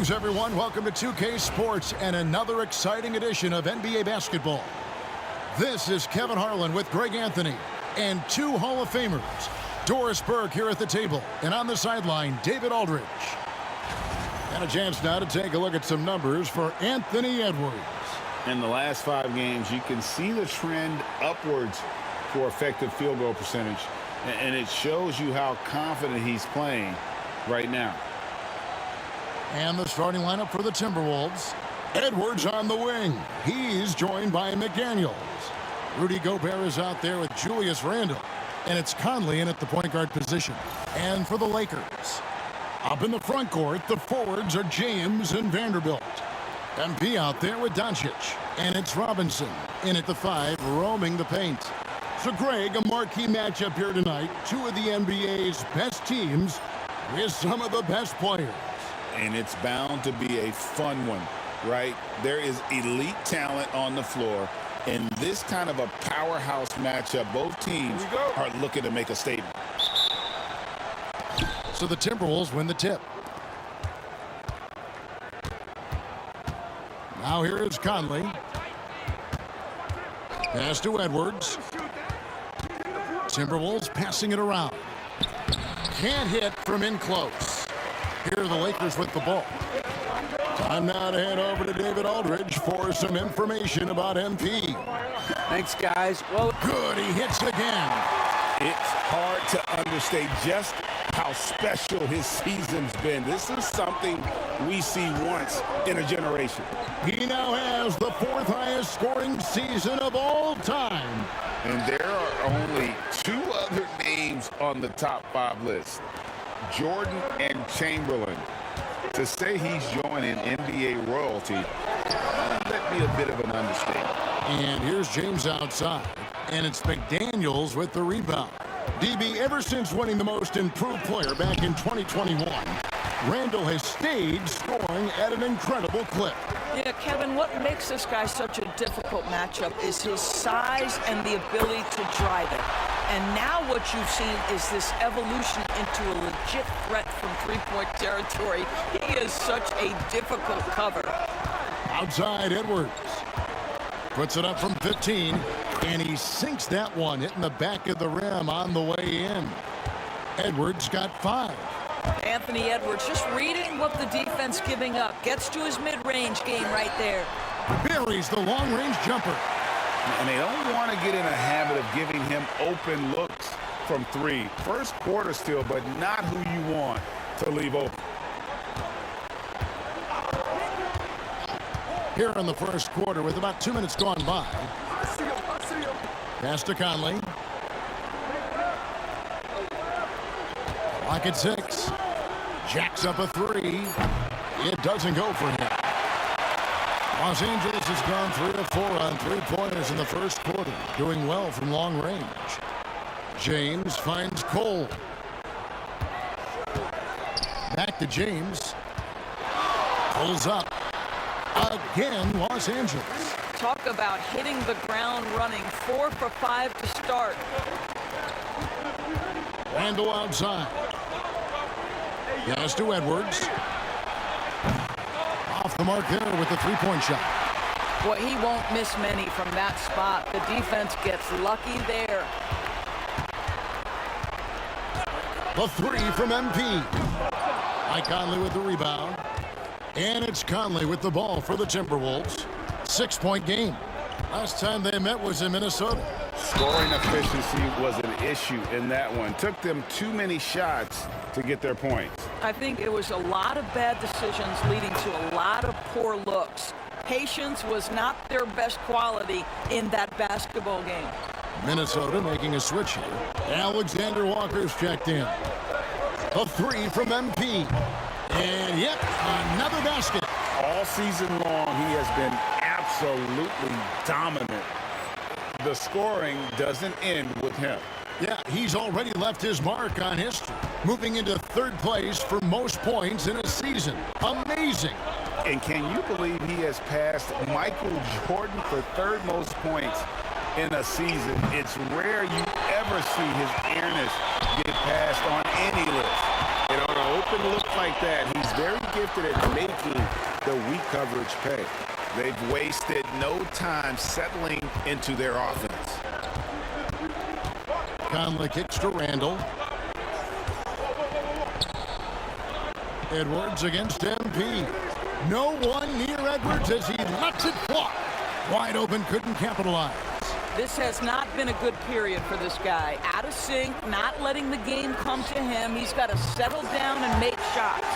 Greetings, everyone. Welcome to 2K Sports and another exciting edition of NBA basketball. This is Kevin Harlan with Greg Anthony and two Hall of Famers, Doris Burke here at the table, and on the sideline, David Aldridge. And a chance now to take a look at some numbers for Anthony Edwards. In the last 5 games, you can see the trend upwards for effective field goal percentage, and it shows you how confident he's playing right now. And the starting lineup for the Timberwolves. Edwards on the wing. He's joined by McDaniels. Rudy Gobert is out there with Julius Randle. And it's Conley in at the point guard position. And for the Lakers, up in the front court, the forwards are James and Vanderbilt. MP out there with Doncic. And it's Robinson in at the 5, roaming the paint. So, Greg, a marquee matchup here tonight. Two of the NBA's best teams with some of the best players. And it's bound to be a fun one, right? There is elite talent on the floor. In this kind of a powerhouse matchup, both teams are looking to make a statement. So the Timberwolves win the tip. Now here is Conley. Pass to Edwards. Timberwolves passing it around. Can't hit from in close. Here are the Lakers with the ball. Time now to head over to David Aldridge for some information about MP. Thanks, guys. Well, good, he hits again. It's hard to understate just how special his season's been. This is something we see once in a generation. He now has the 4th highest scoring season of all time. And there are only 2 other names on the top 5 list. Jordan and Chamberlain. To say he's joining NBA royalty, that'd be a bit of an understatement. And here's James outside, and it's McDaniels with the rebound. DB, ever since winning the most improved player back in 2021, Randle has stayed scoring at an incredible clip. Yeah, Kevin, what makes this guy such a difficult matchup is his size and the ability to drive it. And now what you've seen is this evolution into a legit threat from three-point territory. He is such a difficult cover. Outside, Edwards puts it up from 15, and he sinks that one, hitting the back of the rim on the way in. Edwards got 5. Anthony Edwards just reading what the defense giving up. Gets to his mid-range game right there. Buries the long-range jumper. And they don't want to get in a habit of giving him open looks from 3. First quarter still, but not who you want to leave open. Here in the first quarter with about 2 minutes gone by. Pass to Conley. Clock at 6. Jacks up a 3. It doesn't go for him. Los Angeles has gone 3 of 4 on 3-pointers in the first quarter, doing well from long range. James finds Cole. Back to James. Pulls up. Again, Los Angeles. Talk about hitting the ground running. 4 for 5 to start. Randle outside. Pass to Edwards. Off the mark there with the 3-point shot. Boy, he won't miss many from that spot. The defense gets lucky there. The 3 from MP. Mike Conley with the rebound. And it's Conley with the ball for the Timberwolves. 6-point game. Last time they met was in Minnesota. Scoring efficiency was an issue in that one. Took them too many shots to get their points. I think it was a lot of bad decisions leading to a lot of poor looks. Patience was not their best quality in that basketball game. Minnesota making a switch here. Alexander Walker's checked in. A 3 from MP. And yep, another basket. All season long, he has been absolutely dominant. The scoring doesn't end with him. Yeah, he's already left his mark on history, moving into 3rd place for most points in a season. Amazing. And can you believe he has passed Michael Jordan for 3rd most points in a season? It's rare you ever see his airness get passed on any list. And on an open look like that, he's very gifted at making the weak coverage pay. They've wasted no time settling into their offense. Conley kicks to Randall. Edwards against MP. No one near Edwards as he lets it fly. Wide open, couldn't capitalize. This has not been a good period for this guy. Out of sync, not letting the game come to him. He's got to settle down and make shots.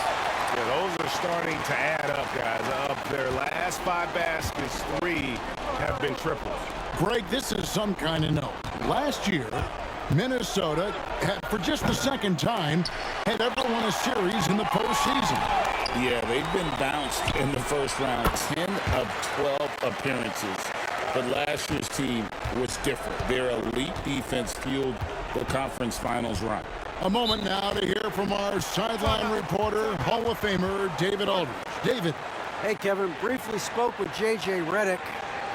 Yeah, those are starting to add up, guys. Of their last 5 baskets, 3 have been triples. Greg, this is some kind of note. Last year, Minnesota, for just the second time, had ever won a series in the postseason. Yeah, they've been bounced in the first round, 10 of 12 appearances. But last year's team was different. Their elite defense fueled the conference finals run. A moment now to hear from our sideline reporter, Hall of Famer David Aldridge. David. Hey, Kevin, briefly spoke with J.J. Redick.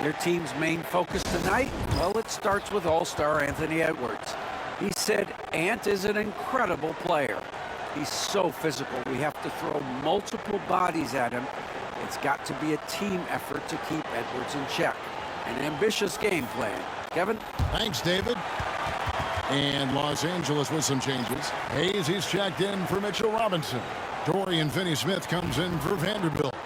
Their team's main focus tonight, well, it starts with All-Star Anthony Edwards. He said Ant is an incredible player. He's so physical. We have to throw multiple bodies at him. It's got to be a team effort to keep Edwards in check. An ambitious game plan. Kevin? Thanks, David. And Los Angeles with some changes. Hayes, he's checked in for Mitchell Robinson. Dorian Finney-Smith comes in for Vanderbilt.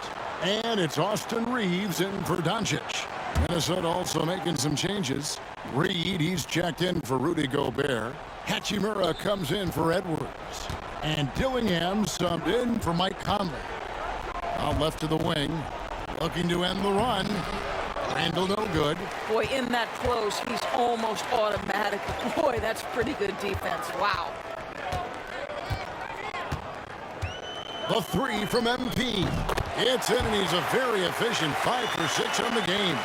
And it's Austin Reeves in for Doncic. Minnesota also making some changes. Reed, he's checked in for Rudy Gobert. Hachimura comes in for Edwards. And Dillingham subbed in for Mike Conley. Out left to the wing. Looking to end the run. Randall no good. Boy, in that close, he's almost automatic. Boy, that's pretty good defense. Wow. The 3 from MP. It's in, and he's a very efficient 5 for 6 on the game.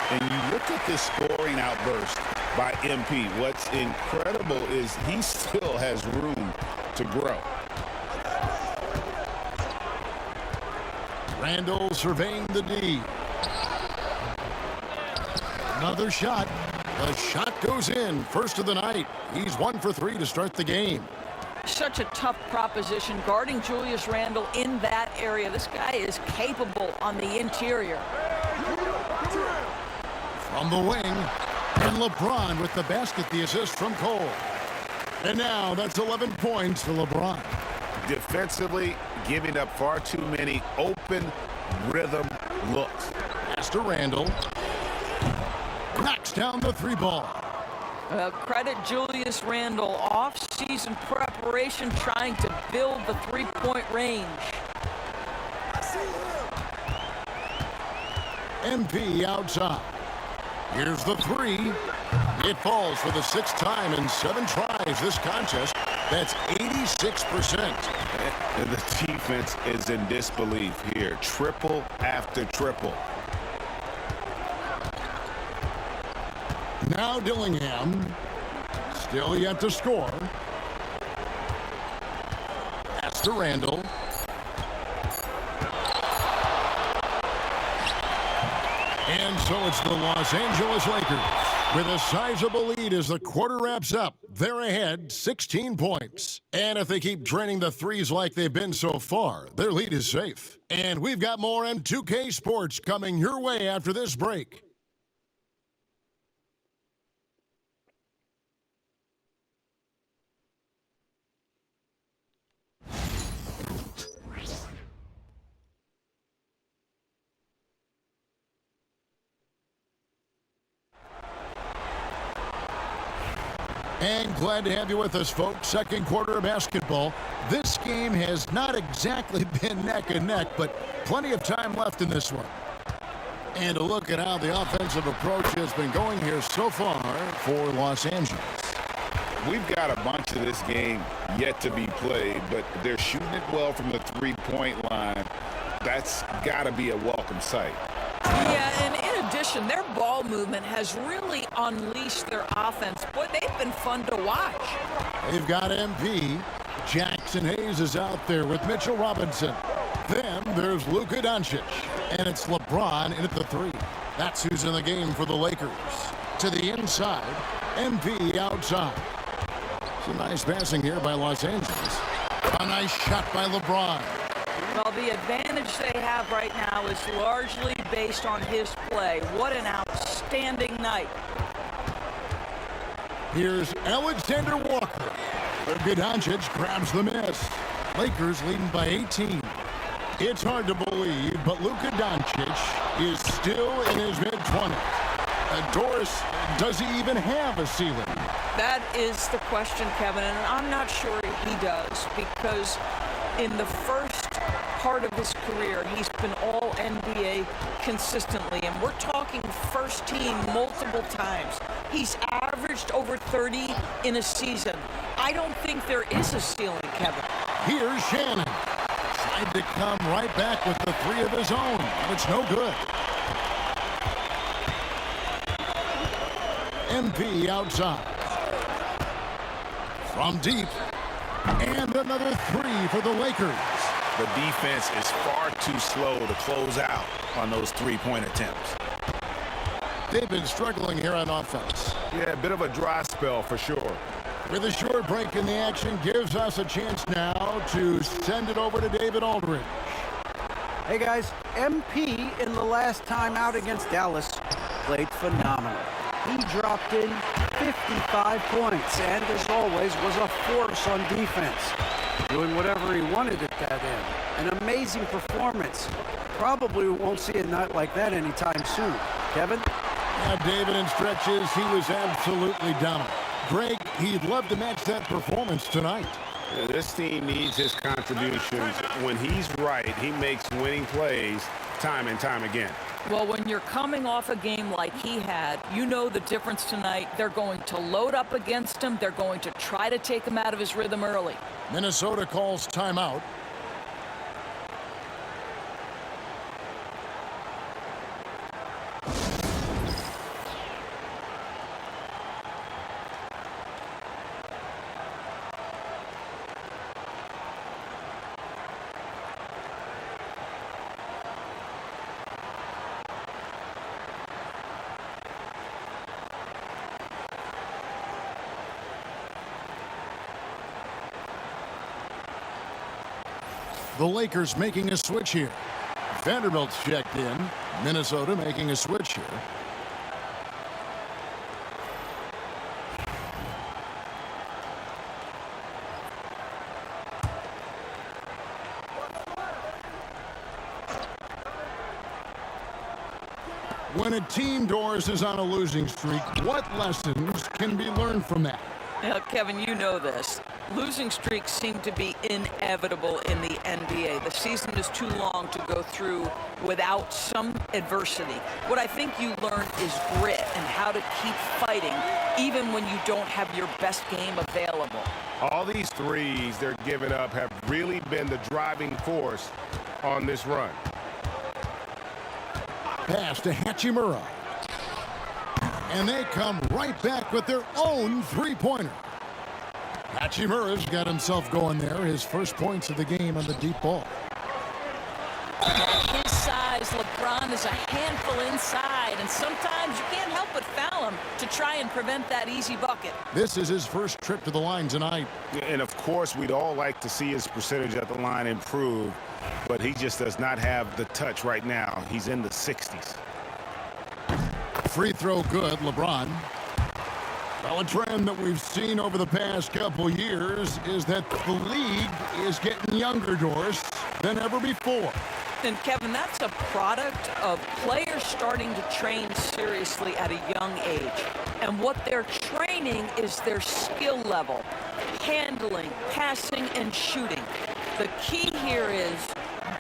And you look at this scoring outburst by MP. What's incredible is he still has room to grow. Randall surveying the D. Another shot. The shot goes in. First of the night. He's 1 for 3 to start the game. Such a tough proposition guarding Julius Randle in that area. This guy is capable on the interior. From the wing, and LeBron with the basket, the assist from Cole. And now that's 11 points for LeBron. Defensively, giving up far too many open rhythm looks. Pass to Randall. Knocks down the 3 ball. Credit Julius Randle. Off-season preparation trying to build the three-point range. MP outside. Here's the 3. It falls for the 6th time in 7 tries this contest. That's 86%. The defense is in disbelief here. Triple after triple. Now Dillingham. Still yet to score. Pass to Randall. And so it's the Los Angeles Lakers with a sizable lead as the quarter wraps up. They're ahead 16 points. And if they keep draining the threes like they've been so far, their lead is safe. And we've got more M2K Sports coming your way after this break. And glad to have you with us, folks. Second quarter of basketball. This game has not exactly been neck and neck, but plenty of time left in this one. And a look at how the offensive approach has been going here so far for Los Angeles. We've got a bunch of this game yet to be played, but they're shooting it well from the three-point line. That's got to be a welcome sight. Yeah, and in addition, their ball movement has really unleashed their offense. Boy, they've been fun to watch. They've got MP. Jackson Hayes is out there with Mitchell Robinson. Then there's Luka Doncic. And it's LeBron in at the 3. That's who's in the game for the Lakers. To the inside, MP outside. Some nice passing here by Los Angeles. A nice shot by LeBron. the advantage they have right now is largely based on his play. What an outstanding night. Here's Alexander Walker. Luka Doncic grabs the miss. Lakers leading by 18. It's hard to believe, but Luka Doncic is still in his mid-20s. Doris, does he even have a ceiling? That is the question, Kevin, and I'm not sure he does, because in the first part of his career, he's been all NBA consistently, and we're talking first team multiple times. He's averaged over 30 in a season. I don't think there is a ceiling, Kevin. Here's Shannon. Tried to come right back with the three of his own, but it's no good. MP outside. From deep. And another three for the Lakers. The defense is far too slow to close out on those three-point attempts. They've been struggling here on offense. Yeah, a bit of a dry spell for sure. With a short break in the action, gives us a chance now to send it over to David Aldridge. Hey guys, MP in the last time out against Dallas played phenomenal. He dropped in 55 points and, as always, was a force on defense, doing whatever he wanted at that end. An amazing performance. Probably won't see a night like that anytime soon. Kevin? Yeah, David, in stretches, he was absolutely dominant. Greg, he'd love to match that performance tonight. Yeah, this team needs his contributions. When he's right, he makes winning plays time and time again. Well, when you're coming off a game like he had, you know the difference tonight. They're going to load up against him. They're going to try to take him out of his rhythm early. Minnesota calls timeout. The Lakers making a switch here. Vanderbilt's checked in. Minnesota making a switch here. When a team, Doris, is on a losing streak, what lessons can be learned from that? Now, Kevin, you know this. Losing streaks seem to be inevitable in the NBA. The season is too long to go through without some adversity. What I think you learn is grit and how to keep fighting even when you don't have your best game available. All these threes they're giving up have really been the driving force on this run. Pass to Hachimura. And they come right back with their own three-pointer. Hachimura's got himself going there. His first points of the game on the deep ball. At his size, LeBron is a handful inside, and sometimes you can't help but foul him to try and prevent that easy bucket. This is his first trip to the line tonight. And, of course, we'd all like to see his percentage at the line improve, but he just does not have the touch right now. He's in the 60s. Free throw good, LeBron. Well, a trend that we've seen over the past couple years is that the league is getting younger, Doris, than ever before. And, Kevin, that's a product of players starting to train seriously at a young age. And what they're training is their skill level, handling, passing, and shooting. The key here is,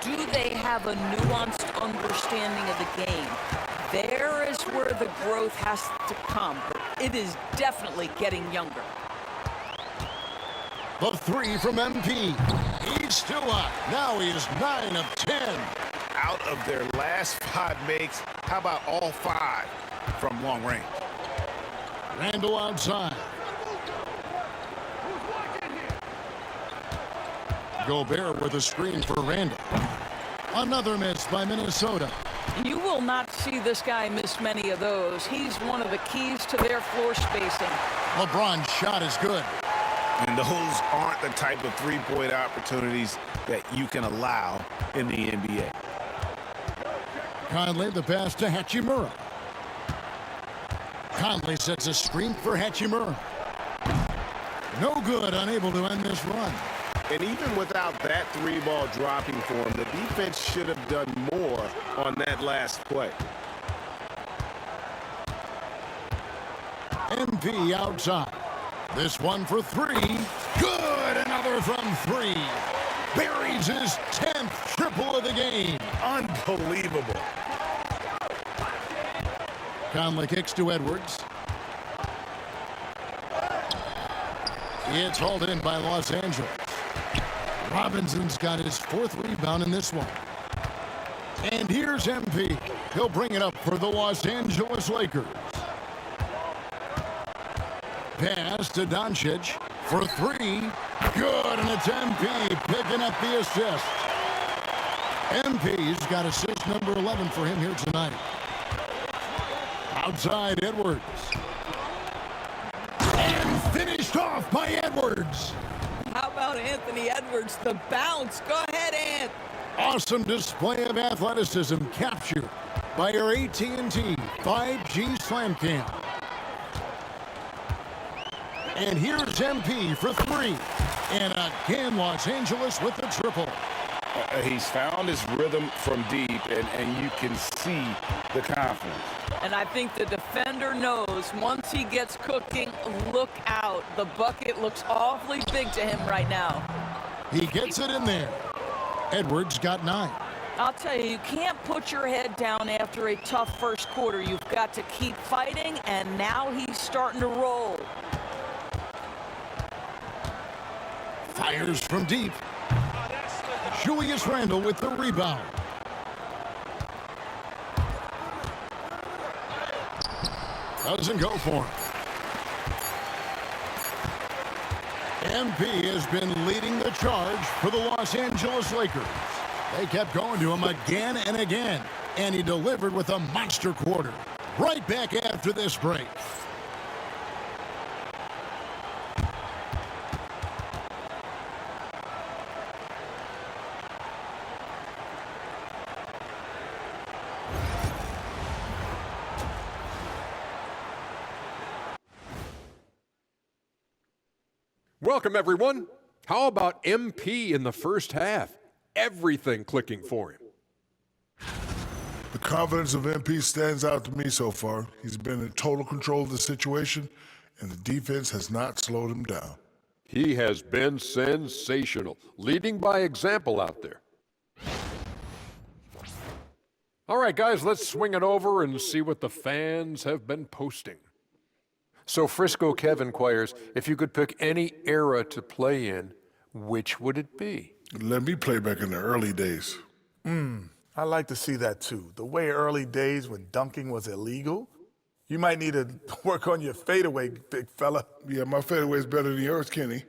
do they have a nuanced understanding of the game? There is where the growth has to come, but it is definitely getting younger. The three from MP. He's still up. Now he is 9 of 10. Out of their last 5 makes, how about all 5 from long range? Randall outside. Gobert with a screen for Randall. Another miss by Minnesota. You will not see this guy miss many of those. He's one of the keys to their floor spacing. LeBron's shot is good. And those aren't the type of three-point opportunities that you can allow in the NBA. Conley, the pass to Hachimura. Conley sets a screen for Hachimura. No good, unable to end this run. And even without that three-ball dropping for him, the defense should have done more on that last play. MP outside. This one for three. Good, another from three. Buries his 10th triple of the game. Unbelievable. Conley kicks to Edwards. It's hauled in by Los Angeles. Robinson's got his 4th rebound in this one. And here's MP. He'll bring it up for the Los Angeles Lakers. Pass to Doncic for three. Good, and it's MP picking up the assist. MP's got assist number 11 for him here tonight. Outside Edwards. And finished off by Edwards. How about Anthony Edwards? The bounce. Go ahead, Ant. Awesome display of athleticism captured by our AT&T 5G Slam Cam. And here's MP for three. And again, Los Angeles with the triple. He's found his rhythm from deep, and you can see the confidence. And I think the defender knows once he gets cooking, look out. The bucket looks awfully big to him right now. He gets it in there. Edwards got 9. I'll tell you, you can't put your head down after a tough first quarter. You've got to keep fighting, and now he's starting to roll. Fires from deep. Julius Randle with the rebound. Doesn't go for him. MP has been leading the charge for the Los Angeles Lakers. They kept going to him again and again, and he delivered with a monster quarter. Right back after this break. Welcome, everyone. How about MP in the first half? Everything clicking for him. The confidence of MP stands out to me so far. He's been in total control of the situation, and the defense has not slowed him down. He has been sensational, leading by example out there. All right, guys, let's swing it over and see what the fans have been posting. So Frisco Kev inquires, if you could pick any era to play in, which would it be? Let me play back in the early days. I like to see that too. The way early days when dunking was illegal. You might need to work on your fadeaway, big fella. Yeah, my fadeaway is better than yours, Kenny.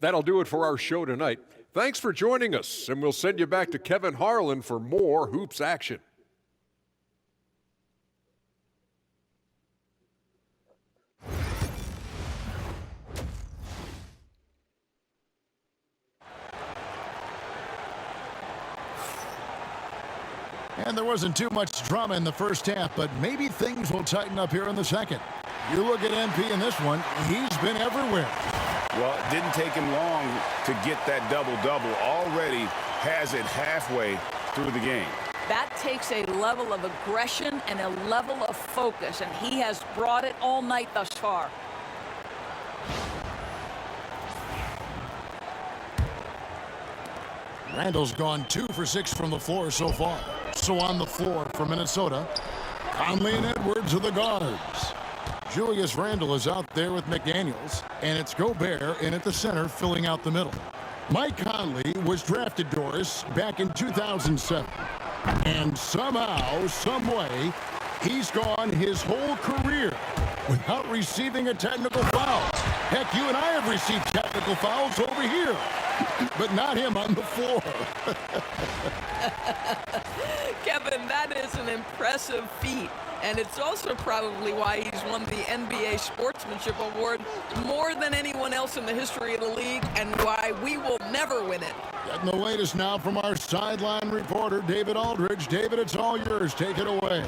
That'll do it for our show tonight. Thanks for joining us, and we'll send you back to Kevin Harlan for more hoops action. And there wasn't too much drama in the first half, but maybe things will tighten up here in the second. You look at MP in this one, he's been everywhere. Well, it didn't take him long to get that double-double. Already has it halfway through the game. That takes a level of aggression and a level of focus, and he has brought it all night thus far. Randall's gone 2 for 6 from the floor so far. So on the floor for Minnesota, Conley and Edwards are the guards. Julius Randle is out there with McDaniels, and it's Gobert in at the center filling out the middle. Mike Conley was drafted, Doris, back in 2007. And somehow, someway, he's gone his whole career without receiving a technical foul. Heck, you and I have received technical fouls over here, but not him on the floor. Kevin, Kevin, that is an impressive feat. And it's also probably why he's won the NBA Sportsmanship Award more than anyone else in the history of the league, and why we will never win it. Getting the latest now from our sideline reporter, David Aldridge. David, it's all yours. Take it away.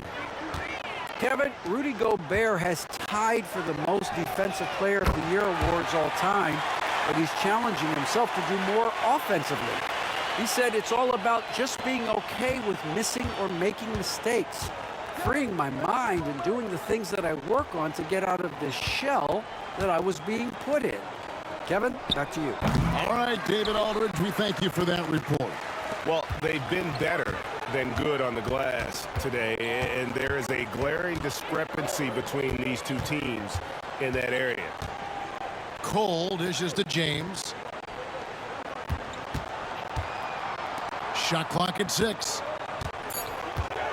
Kevin, Rudy Gobert has tied for the most Defensive Player of the Year awards all time, but he's challenging himself to do more offensively. He said it's all about just being okay with missing or making mistakes, freeing my mind and doing the things that I work on to get out of this shell that I was being put in. Kevin, back to you. All right, David Aldridge, we thank you for that report. Well, they've been better than good on the glass today, and there is a glaring discrepancy between these two teams in that area. Cole dishes to James. Shot clock at 6.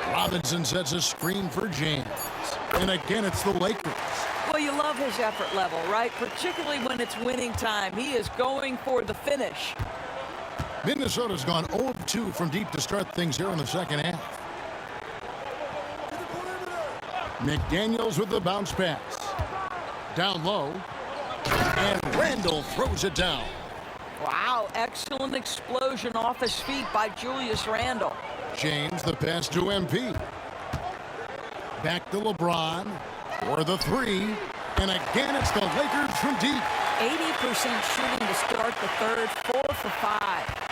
Robinson sets a screen for James. And again, it's the Lakers. Well, you love his effort level, right? Particularly when it's winning time. He is going for the finish. Minnesota's gone 0-2 from deep to start things here in the second half. McDaniels with the bounce pass. Down low. And Randall throws it down. Wow, excellent explosion off his feet by Julius Randle. James, the pass to MP. Back to LeBron for the 3. And again, it's the Lakers from deep. 80% shooting to start the third, 4 for 5.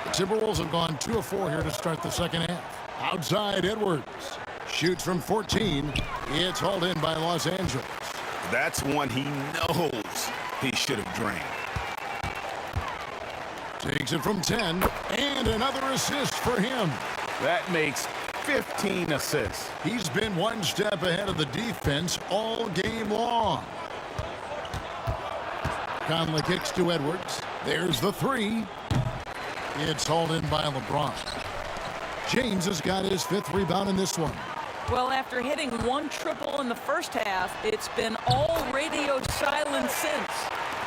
The Timberwolves have gone 2 of 4 here to start the second half. Outside, Edwards shoots from 14. It's hauled in by Los Angeles. That's one he knows he should have drained. Takes it from 10, and another assist for him. That makes 15 assists. He's been one step ahead of the defense all game long. Conley kicks to Edwards. There's the 3. It's hauled in by LeBron. James has got his 5th rebound in this one. Well, after hitting 1 triple in the first half, it's been all radio silence since.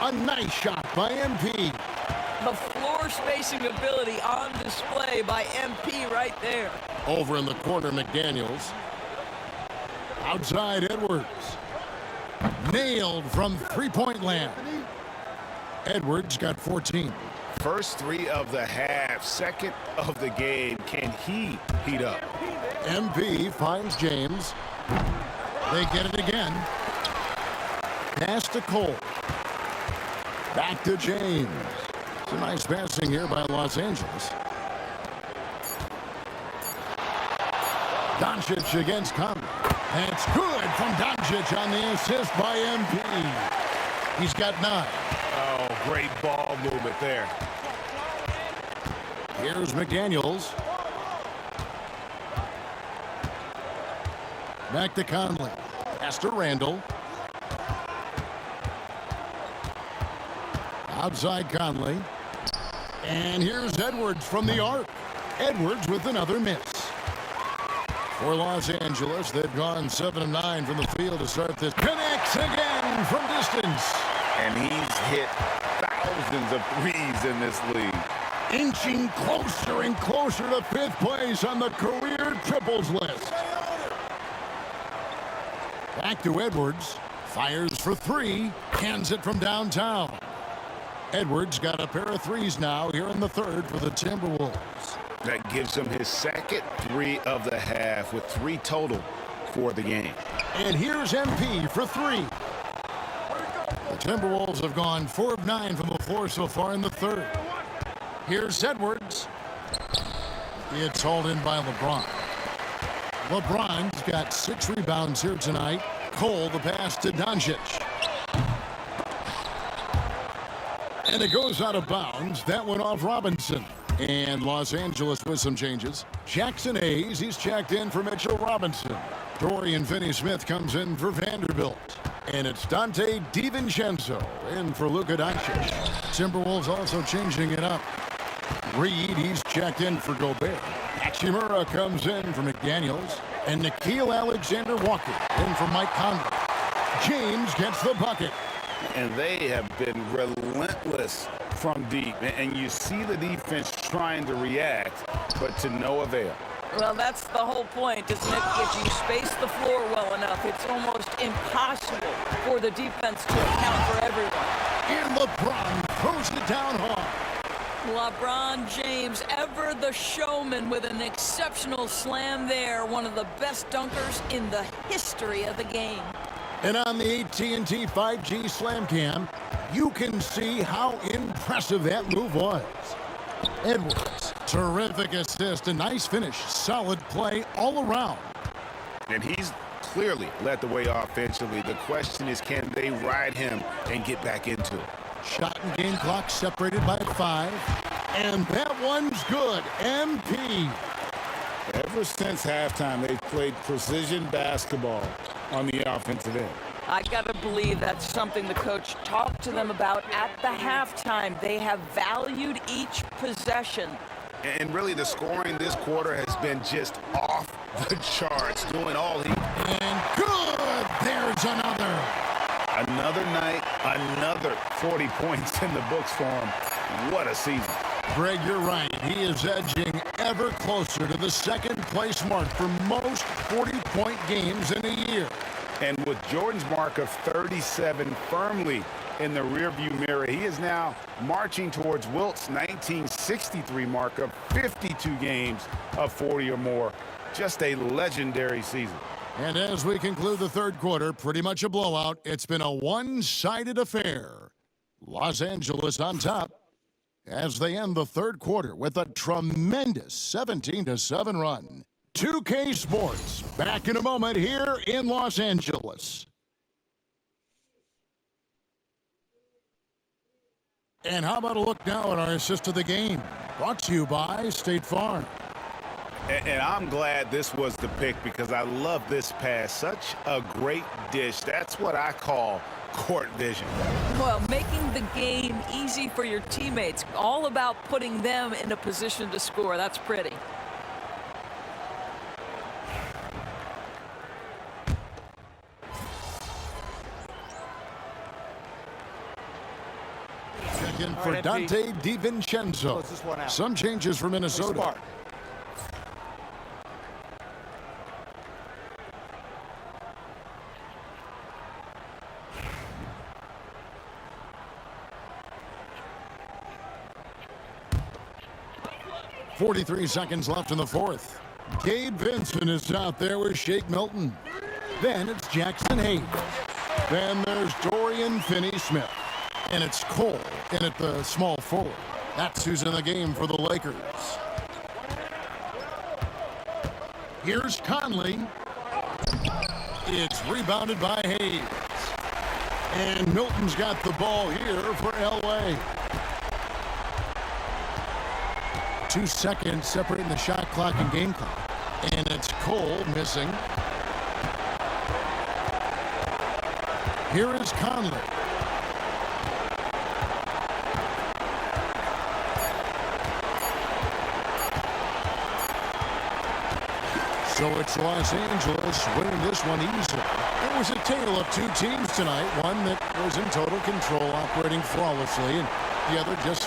A nice shot by MP. The floor spacing ability on display by MP right there. Over in the corner, McDaniels. Outside, Edwards. Nailed from three-point land. Edwards got 14. First 3 of the half, second of the game. Can he heat up? MP finds James. They get it again. Pass to Cole. Back to James. It's a nice passing here by Los Angeles. Doncic against Conley. That's good from Doncic on the assist by MP. He's got 9. Oh, great ball movement there. Here's McDaniels. Back to Conley. Pass to Randall. Outside Conley. And here's Edwards from the arc. Edwards with another miss. For Los Angeles, they've gone 7 of 9 from the field to start this. Connects again from distance. And he's hit thousands of threes in this league. Inching closer and closer to 5th place on the career triples list. Back to Edwards. Fires for 3. Hands it from downtown. Edwards got a pair of 3s now here in the third for the Timberwolves. That gives him his second 3 of the half with 3 total for the game. And here's MP for 3. The Timberwolves have gone 4 of 9 from the floor so far in the third. Here's Edwards. It's hauled in by LeBron. LeBron's got 6 rebounds here tonight. Cole the pass to Doncic. And it goes out of bounds. That went off Robinson. And Los Angeles with some changes. Jackson Hayes, he's checked in for Mitchell Robinson. Dorian Finney-Smith comes in for Vanderbilt. And it's Dante DiVincenzo in for Luka Doncic. Timberwolves also changing it up. Reed, he's checked in for Gobert. Hachimura comes in for McDaniels. And Nickeil Alexander-Walker in for Mike Conley. James gets the bucket. And they have been relentless from deep. And you see the defense trying to react, but to no avail. Well, that's the whole point, isn't it? If you space the floor well enough, it's almost impossible for the defense to account for everyone. And LeBron throws it down hard. LeBron James, ever the showman, with an exceptional slam there. One of the best dunkers in the history of the game. And on the AT&T 5G Slam Cam, you can see how impressive that move was. Edwards, terrific assist, a nice finish, solid play all around. And he's clearly led the way offensively. The question is, can they ride him and get back into it? Shot and game clock separated by 5. And that one's good. MP. Ever since halftime, they've played precision basketball on the offensive end. I gotta believe that's something the coach talked to them about at the halftime. They have valued each possession. And really, the scoring this quarter has been just off the charts, doing all he... And good! There's another. Another night, another 40 points in the books for him. What a season. Greg, you're right. He is edging ever closer to the second place mark for most 40-point games in a year. And with Jordan's mark of 37 firmly in the rearview mirror, he is now marching towards Wilt's 1963 mark of 52 games of 40 or more. Just a legendary season. And as we conclude the third quarter, pretty much a blowout. It's been a one-sided affair. Los Angeles on top as they end the third quarter with a tremendous 17-7 run. 2K Sports back in a moment here in Los Angeles. And how about a look now at our assist of the game? Brought to you by State Farm. And I'm glad this was the pick because I love this pass. Such a great dish. That's what I call court vision. Well, making the game easy for your teammates. All about putting them in a position to score. That's pretty. Check in for Dante DiVincenzo. Some changes for Minnesota. 43 seconds left in the fourth. Gabe Vincent is out there with Shake Milton. Then it's Jackson Hayes. Then there's Dorian Finney-Smith. And it's Cole in at the small forward. That's who's in the game for the Lakers. Here's Conley. It's rebounded by Hayes. And Milton's got the ball here for L.A. 2 seconds separating the shot clock and game clock. And it's Cole missing. Here is Conley. So it's Los Angeles winning this one easily. It was a tale of two teams tonight. One that was in total control, operating flawlessly, and the other just